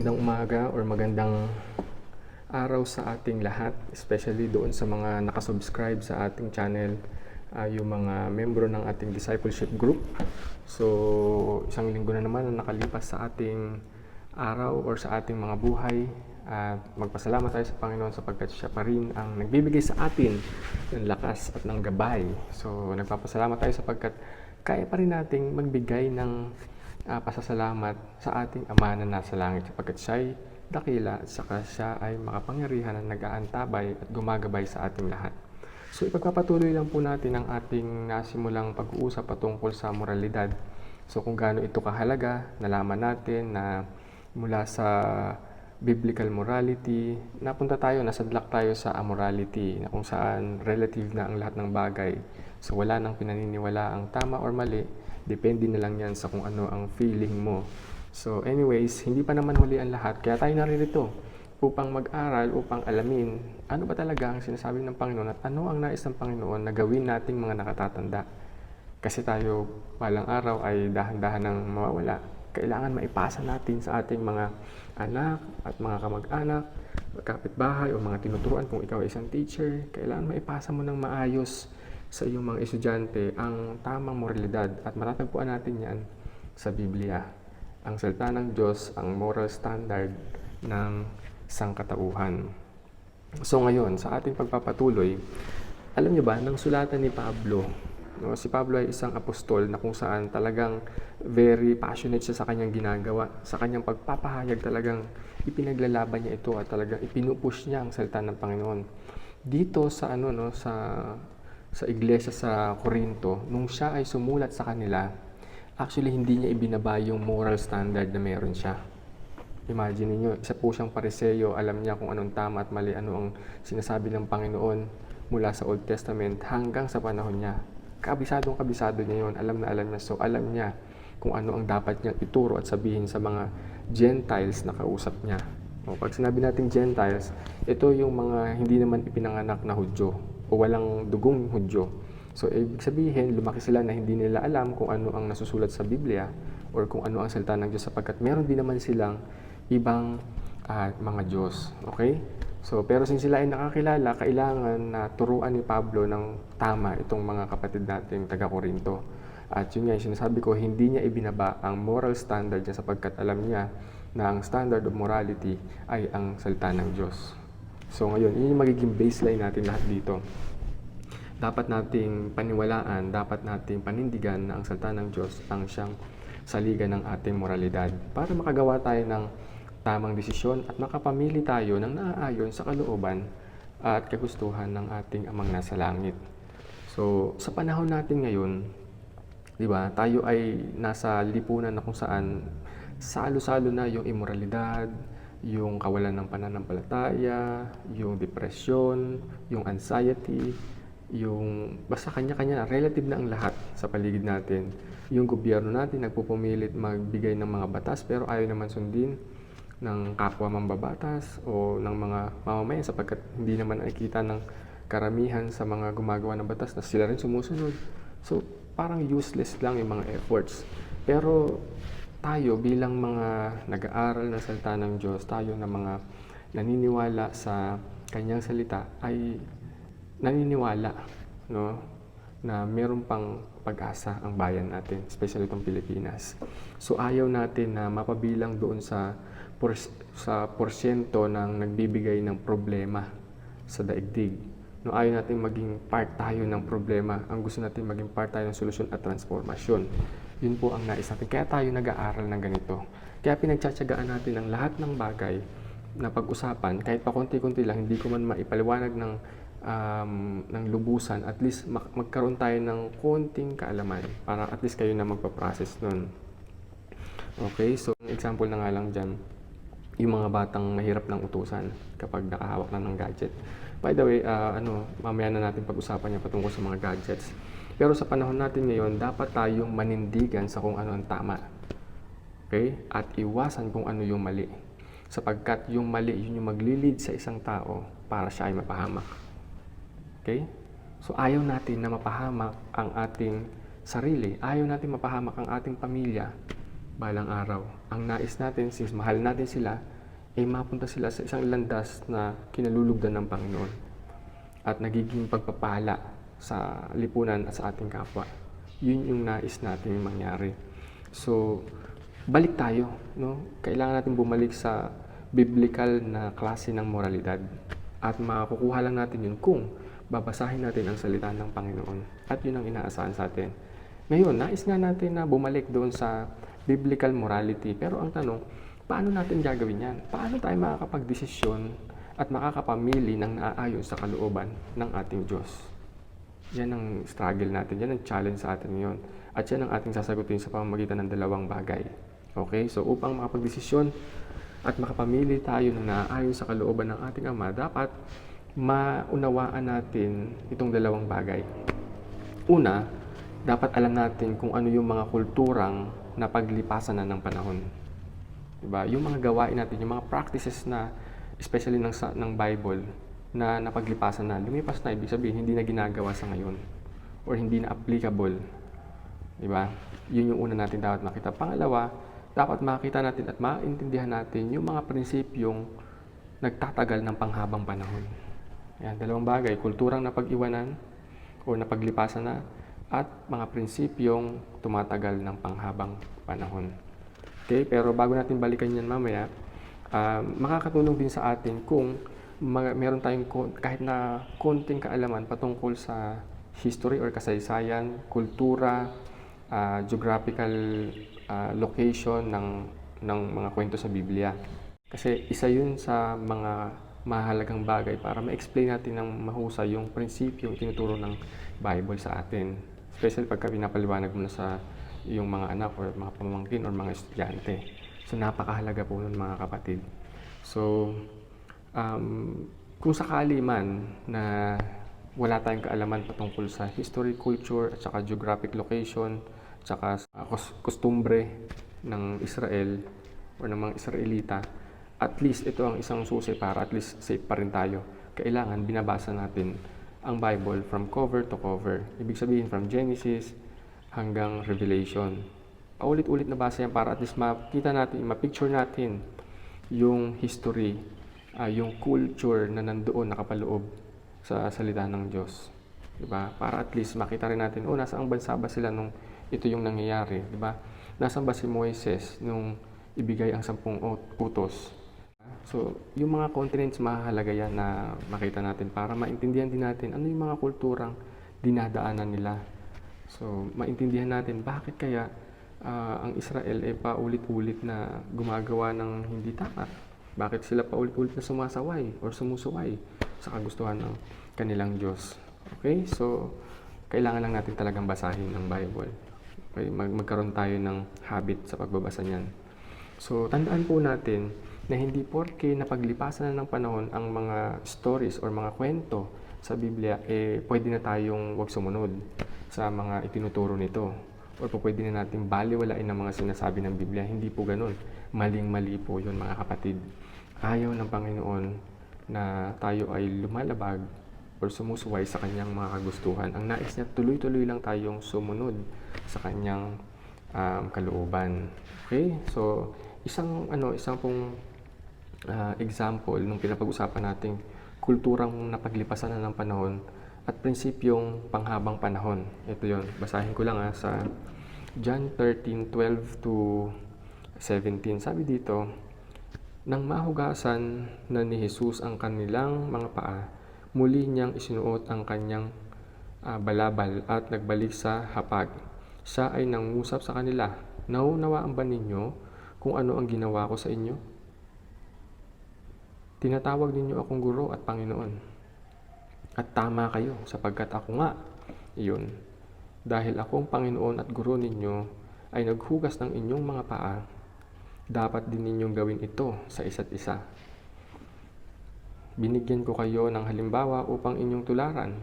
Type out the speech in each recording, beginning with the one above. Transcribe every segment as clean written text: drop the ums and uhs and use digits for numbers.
Magandang umaga or magandang araw sa ating lahat, especially doon sa mga nakasubscribe sa ating channel, yung mga membro ng ating discipleship group. So, isang linggo na naman ang nakalipas sa ating araw or sa ating mga buhay. At magpasalamat tayo sa Panginoon sapagkat siya pa rin ang nagbibigay sa atin ng lakas at ng gabay. So, nagpapasalamat tayo sapagkat kaya pa rin nating magbigay ng pasasalamat sa ating Ama na nasa langit sapagkat siya'y dakila at saka siya ay makapangyarihan na nag-aantabay at gumagabay sa ating lahat. So ipagpapatuloy lang po natin ang ating nasimulang pag-uusap patungkol sa moralidad. So kung gaano ito kahalaga, nalaman natin na mula sa biblical morality, nasadlak tayo sa amorality na kung saan relative na ang lahat ng bagay. So wala nang pinaniniwala ang tama or mali. Depende na lang yan sa kung ano ang feeling mo. So anyways, hindi pa naman huli ang lahat. Kaya tayo naririto upang mag-aral, upang alamin ano ba talaga ang sinasabi ng Panginoon at ano ang nais ng Panginoon na gawin nating mga nakatatanda. Kasi tayo balang araw ay dahan-dahan ng mawawala. Kailangan maipasa natin sa ating mga anak at mga kamag-anak, kapitbahay o mga tinuturuan kung ikaw ay isang teacher. Kailangan maipasa mo ng maayos sa iyong mga estudyante ang tamang moralidad at matatagpuan natin yan sa Biblia. Ang salita ng Diyos, ang moral standard ng sangkatauhan. So ngayon, sa ating pagpapatuloy, alam niyo ba, ng sulatan ni Pablo, si Pablo ay isang apostol na kung saan talagang very passionate siya sa kanyang ginagawa, sa kanyang pagpapahayag talagang ipinaglalaban niya ito at talagang ipinupush niya ang salita ng Panginoon. Dito sa sa iglesia sa Corinto, nung siya ay sumulat sa kanila, actually hindi niya ibinaba yung moral standard na meron siya. Imagine niyo, isa po siyang Pariseo, alam niya kung anong tama at mali, ano ang sinasabi ng Panginoon mula sa Old Testament hanggang sa panahon niya. Kabisado niya yun, alam na alam niya. So alam niya kung ano ang dapat niyang ituro at sabihin sa mga Gentiles na kausap niya. Pag sinabi natin Gentiles, ito yung mga hindi naman ipinanganak na Hudyo o walang dugong Hudyo. So, ibig sabihin, lumaki sila na hindi nila alam kung ano ang nasusulat sa Biblia or kung ano ang salita ng Diyos sapagkat meron din naman silang ibang mga Diyos. Okay? So, pero since sila ay nakakilala, kailangan na turuan ni Pablo ng tama itong mga kapatid nating taga-Korinto. At yun nga, sinasabi ko, hindi niya ibinaba ang moral standard niya sapagkat alam niya na ang standard of morality ay ang salita ng Diyos. So ngayon, yun yung magiging baseline natin lahat dito. Dapat nating paniwalaan, dapat nating panindigan na ang salita ng Diyos ang siyang saligan ng ating moralidad para makagawa tayo ng tamang desisyon at makapamili tayo ng naaayon sa kalooban at kagustuhan ng ating Amang nasa langit. So sa panahon natin ngayon, di ba, tayo ay nasa lipunan na kung saan salo-salo na yung immoralidad, yung kawalan ng pananampalataya, yung depression, yung anxiety, yung basta kanya-kanya, relative na ang lahat sa paligid natin. Yung gobyerno natin nagpupumilit magbigay ng mga batas pero ayaw naman sundin ng kapwa mambabatas o ng mga mamamayan sapagkat hindi naman nakikita ng karamihan sa mga gumagawa ng batas na sila rin sumusunod. So, parang useless lang yung mga efforts. Pero tayo bilang mga nag-aaral ng salita ng Diyos, tayo na mga naniniwala sa kanyang salita ay naniniwala, no, na meron pang pag-asa ang bayan natin, especially itong Pilipinas. So ayaw natin na mapabilang doon sa porsyento ng nagbibigay ng problema sa daigdig. No, ayaw natin maging part tayo ng problema. Ang gusto natin maging part tayo ng solusyon at transformasyon. Yun po ang nais natin. Kaya tayo nag-aaral ng ganito. Kaya pinagtsatsagaan natin ang lahat ng bagay na pag-usapan, kahit pa konti-konti lang, hindi ko man maipaliwanag ng lubusan, at least magkaroon tayo ng konting kaalaman para at least kayo na magpa-process nun. Okay, so example na nga lang dyan, yung mga batang mahirap ng utusan kapag nakahawak na ng gadget. By the way, mamaya na natin pag-usapan yung patungkol sa mga gadgets. Pero sa panahon natin ngayon, dapat tayong manindigan sa kung ano ang tama. Okay? At iwasan kung ano yung mali. Sapagkat yung mali, yun yung maglilid sa isang tao para siya ay mapahamak. Okay? So ayaw natin na mapahamak ang ating sarili. Ayaw natin mapahamak ang ating pamilya balang araw. Ang nais natin, since mahal natin sila, ay mapunta sila sa isang landas na kinalulugdan ng Panginoon at nagiging pagpapala sa lipunan at sa ating kapwa. Yun yung nais natin mangyari. So, balik tayo, no? Kailangan natin bumalik sa biblical na klase ng moralidad at makukuha lang natin yun kung babasahin natin ang salita ng Panginoon at yun ang inaasahan sa atin. Ngayon, nais nga natin na bumalik doon sa biblical morality, pero ang tanong, paano natin gagawin yan? Paano tayo makakapagdesisyon at makakapamili ng naaayon sa kalooban ng ating Diyos? Yan ang struggle natin, yan ang challenge sa atin ngayon. At yan ang ating sasagutin sa pamamagitan ng dalawang bagay. Okay, so upang makapagdesisyon at makapamili tayo ng naaayon sa kalooban ng ating Ama, dapat maunawaan natin itong dalawang bagay. Una, dapat alam natin kung ano yung mga kulturang napaglipasan na ng panahon. Diba? Yung mga gawain natin, yung mga practices na, especially ng Bible, na napaglipasan na, lumipas na, ibig sabihin, hindi na ginagawa sa ngayon or hindi na applicable. Diba? Yun yung una natin dapat makita. Pangalawa, dapat makita natin at maintindihan natin yung mga prinsipyong nagtatagal ng panghabang panahon. Yan, dalawang bagay, kulturang napag-iwanan o napaglipasan na at mga prinsipyong tumatagal ng panghabang panahon. Okay, pero bago natin balikan yan mamaya, makakatulong din sa atin kung meron tayong kahit na konting kaalaman patungkol sa history or kasaysayan, kultura, geographical location ng mga kwento sa Biblia. Kasi isa yun sa mga mahalagang bagay para ma-explain natin ng mahusay yung prinsipyo yung tinuturo ng Bible sa atin. Especially pagka pinapaliwanag mo na sa yung mga anak or mga pamangkin or mga estudyante. So napakahalaga po nun mga kapatid. So kung sakali man na wala tayong kaalaman patungkol sa history, culture, at saka geographic location, at saka kostumbre ng Israel or ng mga Israelita, at least ito ang isang susi para at least safe pa rin tayo. Kailangan binabasa natin ang Bible from cover to cover. Ibig sabihin from Genesis hanggang Revelation. Paulit-ulit na basa yan para at least makita natin, mapicture natin yung history, yung culture na nandoon nakapaloob sa salita ng Diyos. Diba? Para at least makita rin natin, nasaan bansa ba sila nung ito yung nangyayari, diba? Nasaan ba si Moises nung ibigay ang 10 utos? So, yung mga continents mahalaga yan na makita natin para maintindihan din natin ano yung mga kulturang dinadaanan nila. So, maintindihan natin bakit kaya ang Israel ay paulit-ulit na gumagawa ng hindi tama. Bakit sila paulit-ulit na sumasaway or sumusuway sa kagustuhan ng kanilang Diyos. Okay? So, kailangan lang natin talagang basahin ang Bible. Okay? Magkaroon tayo ng habit sa pagbabasa niyan. So, tandaan po natin na hindi porke napaglipasan na ng panahon ang mga stories or mga kwento sa Biblia, pwede na tayong wag sumunod sa mga itinuturo nito. O pwede na natin baliwalain ang mga sinasabi ng Biblia. Hindi po ganun. Maling-mali po yun mga kapatid. Ayaw ng Panginoon na tayo ay lumalabag or sumusuway sa kanyang mga kagustuhan. Ang nais niya, tuloy-tuloy lang tayong sumunod sa kanyang kalooban. Okay? So, isang pong example nung pinapag-usapan nating kulturang napaglipasan na ng panahon at prinsipyong panghabang panahon. Ito yon, basahin ko lang sa John 13:12 to 17. Sabi dito, nang mahugasan na ni Jesus ang kanilang mga paa, muli niyang isinuot ang kanyang balabal at nagbalik sa hapag. Siya ay nangusap sa kanila, naunawaan ba ninyo kung ano ang ginawa ko sa inyo? Tinatawag ninyo akong guro at Panginoon. At tama kayo sapagkat ako nga, iyon. Dahil akong Panginoon at guro ninyo ay naghugas ng inyong mga paa, dapat din ninyong gawin ito sa isa't isa. Binigyan ko kayo ng halimbawa upang inyong tularan,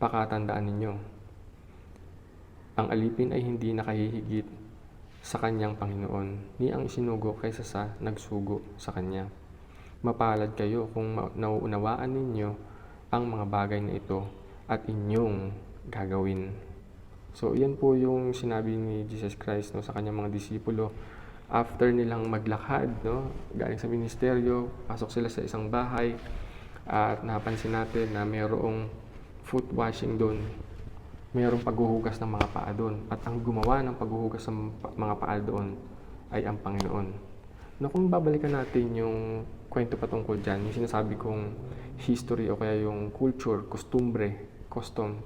pakatandaan ninyo. Ang alipin ay hindi nakahihigit sa kanyang Panginoon, ni ang isinugo kaysa sa nagsugo sa kanya. Mapalad kayo kung nauunawaan ninyo ang mga bagay na ito at inyong gagawin. So, yan po yung sinabi ni Jesus Christ sa kanyang mga disipulo after nilang maglakad, no, galing sa ministeryo, pasok sila sa isang bahay at napansin natin na mayroong foot washing doon. Mayroong paghuhugas ng mga paa doon. At ang gumawa ng paghuhugas ng mga paa doon ay ang Panginoon. Na kung babalikan natin yung kwento patungkol dyan, yung sinasabi kong history o kaya yung culture, custom,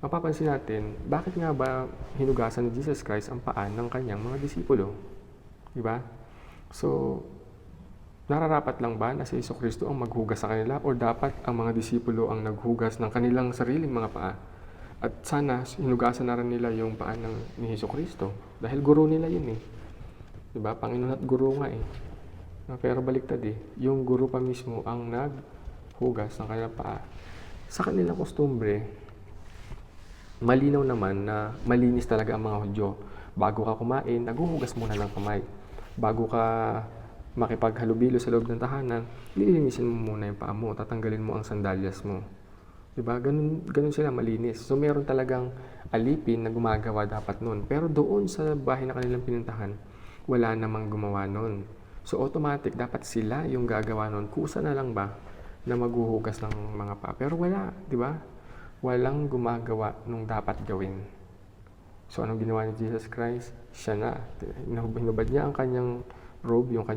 mapapansin natin, bakit nga ba hinugasan ni Jesus Christ ang paa ng kanyang mga disipulo? Diba? So, nararapat lang ba na si Jesucristo ang maghugas sa kanila o dapat ang mga disipulo ang naghugas ng kanilang sariling mga paa? At sana hinugasan na rin nila yung paa ni Jesucristo dahil guro nila yun eh. Diba? Panginoon at guro nga eh. Pero baliktad eh. Yung guro pa mismo ang naghugas ng kanilang paa. Sa kanilang kostumbre, malinaw naman na malinis talaga ang mga Hudyo. Bago ka kumain, naghuhugas muna ng kamay. Bago ka makipaghalubilo sa loob ng tahanan, lilinisin mo muna yung paa mo, tatanggalin mo ang sandalyas mo. Diba? Ganun sila malinis. So meron talagang alipin na gumagawa dapat nun. Pero doon sa bahay na kanilang pinuntahan, wala namang gumawa nun. So automatic, dapat sila yung gagawa nun. Kusa na lang ba na maghuhugas ng mga paa? Pero wala, di ba? Walang gumagawa nung dapat gawin. So anong ginawa ni Jesus Christ? Siya na. Hinubad niya ang kanyang robe, yung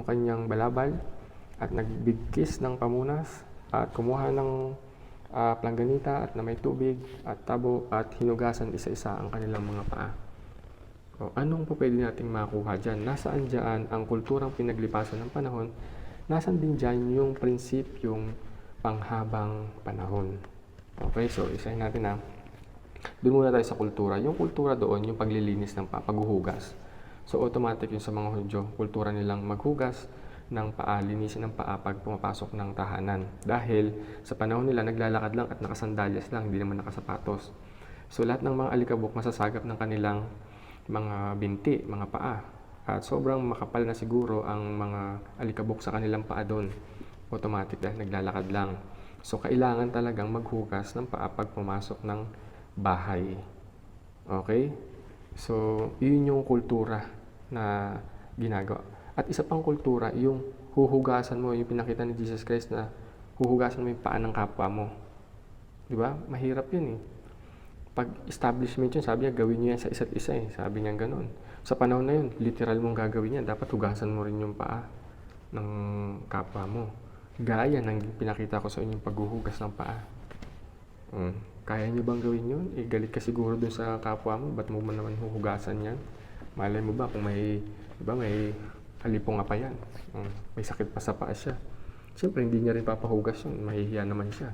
kanyang balabal, at nagbigkis ng pamunas, at kumuha ng planganita at na may tubig at tabo at hinugasan isa-isa ang kanilang mga paa. O, anong po pwede nating makuha dyan? Nasaan dyan ang kulturang pinaglipasan ng panahon? Nasaan din dyan yung prinsipyong panghabang panahon? Okay, so isahin natin na. Doon muna tayo sa kultura. Yung kultura doon, yung paglilinis ng paa, paghuhugas. So automatic yung sa mga Hudyo, kultura nilang maghugas ng paa, linisin ng paa pag pumapasok ng tahanan. Dahil sa panahon nila, naglalakad lang at nakasandalyas lang, hindi naman nakasapatos. So lahat ng mga alikabok masasagap ng kanilang mga binti, mga paa. At sobrang makapal na siguro ang mga alikabok sa kanilang paa doon. Automatic dahil naglalakad lang. So kailangan talagang maghugas ng paa pag pumasok ng bahay. Okay? So yun yung kultura na ginagawa. At isa pang kultura, yung huhugasan mo, yung pinakita ni Jesus Christ na huhugasan mo yung paa ng kapwa mo. Di ba? Mahirap yun eh. Pag establishment yun, sabi niya, gawin niyo yan sa isa't isa eh. Sabi niya gano'n. Sa panahon na yun, literal mong gagawin yan. Dapat hugasan mo rin yung paa ng kapwa mo. Gaya ng pinakita ko sa inyong paghuhugas ng paa. Kaya niyo bang gawin yun? Galit ka siguro dun sa kapwa mo. Ba't mo naman huhugasan yan? Malay mo ba kung may halipong nga pa yan. May sakit pa sa paa siya. Siyempre, hindi niya rin papahugas yun. Mahihiya naman siya.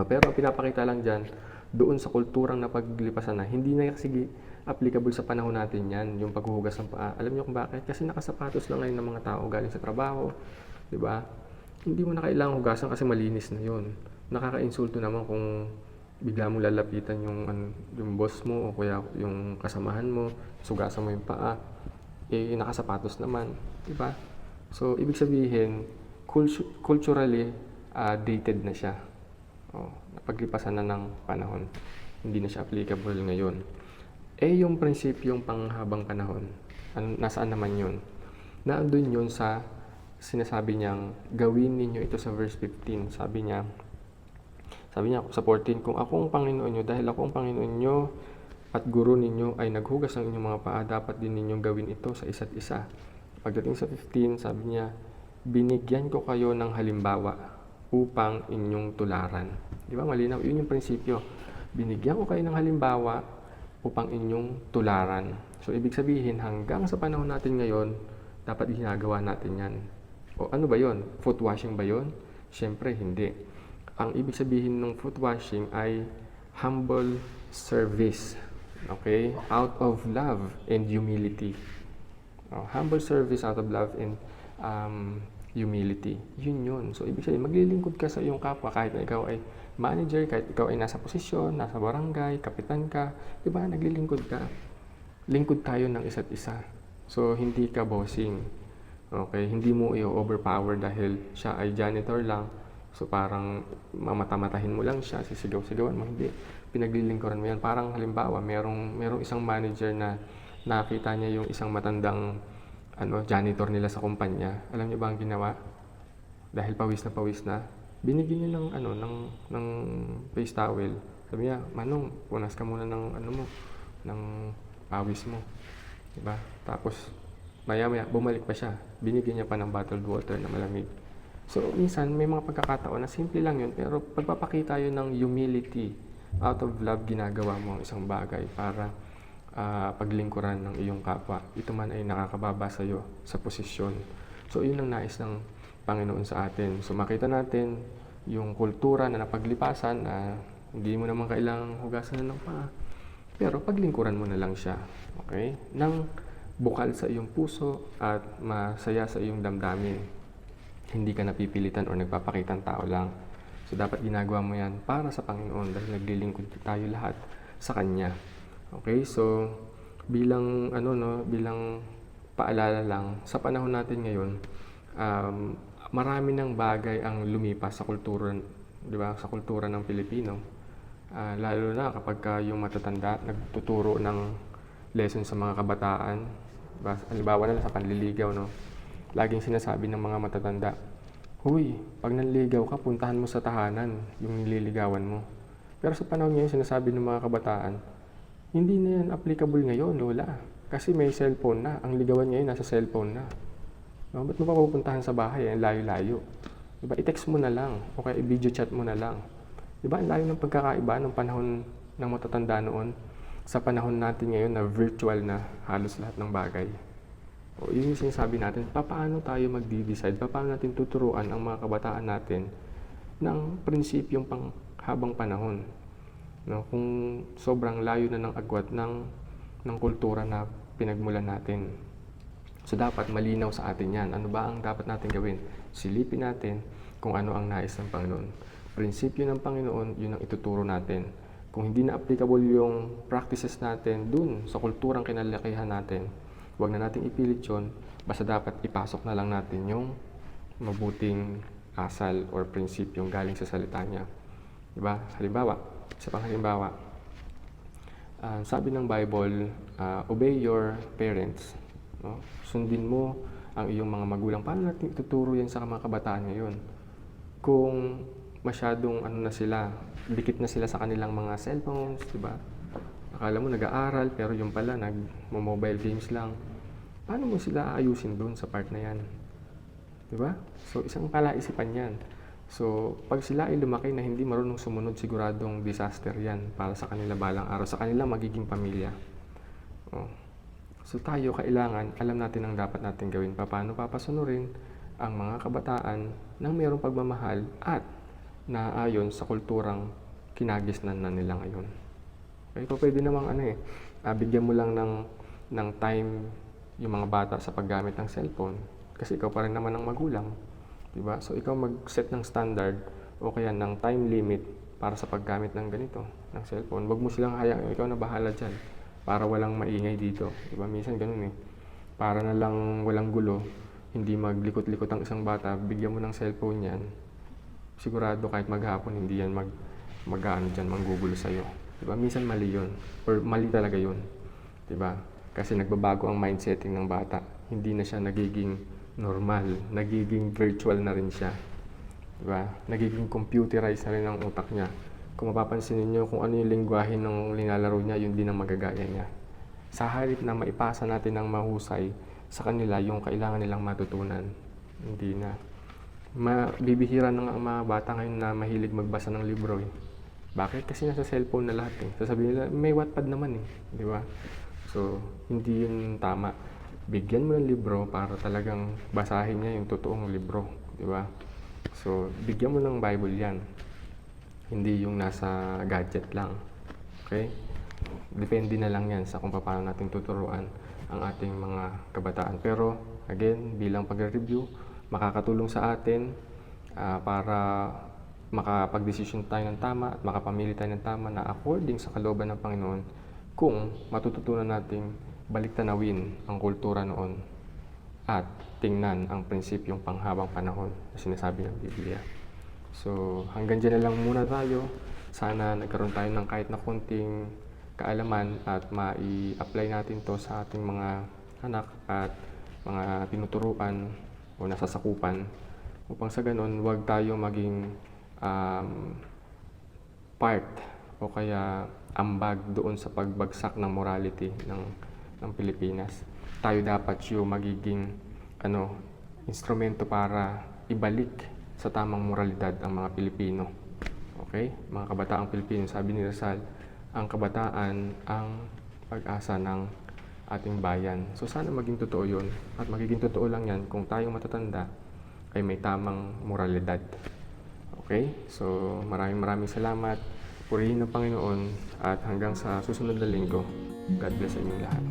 Pero pinapakita lang dyan, doon sa kulturang napaglipasan na, hindi na kasi applicable sa panahon natin yan, yung paghuhugas ng paa. Alam niyo kung bakit? Kasi nakasapatos na ngayon ng mga tao galing sa trabaho. Diba? Hindi mo na kailangang hugasan kasi malinis na yun. Nakaka-insulto naman kung bigla mo lalapitan yung boss mo o kaya yung kasamahan mo, sugasan mo yung paa. Nakasapatos naman, di ba? So, ibig sabihin, culturally dated na siya. Napaglipasan na ng panahon. Hindi na siya applicable ngayon. Yung prinsipyong panghabang panahon, nasaan naman yun? Naandun yun sa sinasabi niyang, gawin ninyo ito sa verse 15. Sabi niya sa 14, kung ako ang Panginoon nyo, dahil ako ang Panginoon nyo, at guro ninyo ay naghugas ng inyong mga paa, dapat din ninyong gawin ito sa isa't isa. Pagdating sa 15, sabi niya, binigyan ko kayo ng halimbawa upang inyong tularan. Di ba? Malinaw. Yun yung prinsipyo. Binigyan ko kayo ng halimbawa upang inyong tularan. So, ibig sabihin, hanggang sa panahon natin ngayon, dapat ginagawa natin yan. O ano ba yun? Foot washing ba yun? Siyempre, hindi. Ang ibig sabihin ng foot washing ay humble service. Okay? Out of love and humility. Humble service out of love and humility. Yun. So, ibig sabihin, maglilingkod ka sa iyong kapwa kahit na ikaw ay manager, kahit ikaw ay nasa posisyon, nasa barangay, kapitan ka. Diba? Naglilingkod ka. Lingkod tayo ng isa't isa. So, hindi ka bossing. Okay? Hindi mo i-overpower dahil siya ay janitor lang. So, parang mamata-matahin mo lang siya, sisigaw-sigawan mo. Hindi. Pinaglilingkuran mo yan. Parang halimbawa, merong isang manager na nakita niya yung isang matandang janitor nila sa kumpanya. Alam niyo ba ang ginawa? Dahil pawis na, binigyan niya ng face towel. Sabi niya, Manong, punas ka muna ng ng pawis mo. Diba? Tapos, maya-maya, bumalik pa siya. Binigyan niya pa ng bottled water na malamig. So, minsan, may mga pagkakataon na simple lang yun, pero pagpapakita yun ng humility, out of love, ginagawa mo ang isang bagay para paglingkuran ng iyong kapwa. Ito man ay nakakababa sa iyo sa posisyon. So, yun ang nais ng Panginoon sa atin. So, makita natin yung kultura na napaglipasan na hindi mo naman kailangang hugasan ng paa. Pero paglingkuran mo na lang siya. Okay? Nang bukal sa iyong puso at masaya sa iyong damdamin. Hindi ka napipilitan o nagpapakitang tao lang. So, dapat ginagawa mo yan para sa Panginoon dahil naglilingkod tayo lahat sa Kanya. Okay? So, bilang bilang paalala lang, sa panahon natin ngayon, marami ng bagay ang lumipas sa kultura, di ba? Sa kultura ng Pilipino. Lalo na kapag yung matatanda nagtuturo ng lesson sa mga kabataan. Diba? Halimbawa na sa panliligaw, no? Laging sinasabi ng mga matatanda, "Huy, pag nanligaw ka, puntahan mo sa tahanan yung nililigawan mo." Pero sa panahon ngayon, sinasabi ng mga kabataan, hindi na yan applicable ngayon, lola. Kasi may cellphone na. Ang ligawan ngayon nasa cellphone na. No, ba't mo pa pupuntahan sa bahay? Ang layo-layo. Diba? I-text mo na lang. O kaya i-video chat mo na lang. Diba? Ang layo ng pagkakaiba ng panahon ng matatanda noon sa panahon natin ngayon na virtual na halos lahat ng bagay. O yun yung sinasabi natin, paano tayo magdi-decide? Paano natin tuturuan ang mga kabataan natin ng prinsipyong habang panahon? No, kung sobrang layo na ng agwat ng kultura na pinagmulan natin. So dapat malinaw sa atin yan. Ano ba ang dapat natin gawin? Silipin natin kung ano ang nais ng Panginoon. Prinsipyo ng Panginoon, yun ang ituturo natin. Kung hindi na applicable yung practices natin dun sa kulturang kinalakihan natin, huwag na natin ipilit yun. Basta dapat ipasok na lang natin yung mabuting asal or prinsipyong galing sa salita niya. Diba? Halimbawa, sabi ng Bible, obey your parents. No? Sundin mo ang iyong mga magulang. Paano natin ituturo yan sa mga kabataan ngayon? Kung masyadong na sila, dikit na sila sa kanilang mga cellphones, diba? Akala mo nag-aaral, pero yung pala nag-mobile games lang. Paano mo sila aayusin doon sa part na yan? Diba? So, isang palaisipan yan. So, pag sila ay lumaki na hindi marunong sumunod, siguradong disaster yan para sa kanila balang araw, sa kanilang magiging pamilya. So, tayo kailangan, alam natin ang dapat natin gawin. Paano papasunurin ang mga kabataan ng mayroong pagmamahal at naayon sa kulturang kinagisnan na nila ngayon. Okay, so pwede namang bigyan mo lang ng time yung mga bata sa paggamit ng cellphone. Kasi ikaw pa rin naman ang magulang. Diba? So, ikaw mag-set ng standard o kaya ng time limit para sa paggamit ng ganito, ng cellphone. Huwag mo silang hayaan, ikaw na bahala dyan para walang maingay dito. Diba? Minsan ganun para na lang walang gulo, hindi maglikot-likot ang isang bata, bigyan mo ng cellphone yan, sigurado kahit maghapon, hindi yan manggugulo sa'yo. Diba? Minsan mali yun, or mali talaga yun. Diba? Kasi nagbabago ang mindsetting ng bata. Hindi na siya nagiging normal, nagiging virtual na rin siya. Diba? Nagiging computerized na rin ang utak niya. Kung mapapansin niyo kung ano yung lengguwahe ng linalaro niya, yun din ang magagaya niya. Sa halip na maipasa natin ng mahusay sa kanila yung kailangan nilang matutunan, hindi na. Bibihira na ang mga bata ngayon na mahilig magbasa ng libro. Bakit? Kasi nasa cellphone na lahat. Sasabihin nila, may Wattpad naman di ba? So, hindi yun tama. Bigyan mo ng libro para talagang basahin niya yung totoong libro, di ba? So, bigyan mo ng Bible yan. Hindi yung nasa gadget lang. Okay? Depende na lang yan sa kung paano natin tuturuan ang ating mga kabataan. Pero, again, bilang pag-review, makakatulong sa atin para makapag-desisyon tayo ng tama at makapamili tayo ng tama na according sa kalooban ng Panginoon kung matututunan nating balik-tanawin ang kultura noon at tingnan ang prinsipyong panghabang panahon na sinasabi ng Biblia. So, hanggang dyan na lang muna tayo. Sana nagkaroon tayo ng kahit na konting kaalaman at mai-apply natin to sa ating mga anak at mga tinuturuan o nasasakupan, upang sa ganun huwag tayo maging part o kaya ambag doon sa pagbagsak ng morality ng Pilipinas. Tayo dapat yung magiging instrumento para ibalik sa tamang moralidad ang mga Pilipino. Okay? Mga kabataang Pilipino, sabi ni Rizal, ang kabataan ang pag-asa ng ating bayan. So sana maging totoo yun. At magiging totoo lang yan kung tayong matatanda ay may tamang moralidad. Okay? So maraming salamat. Purihin ng Panginoon at hanggang sa susunod na linggo. God bless sa inyong lahat.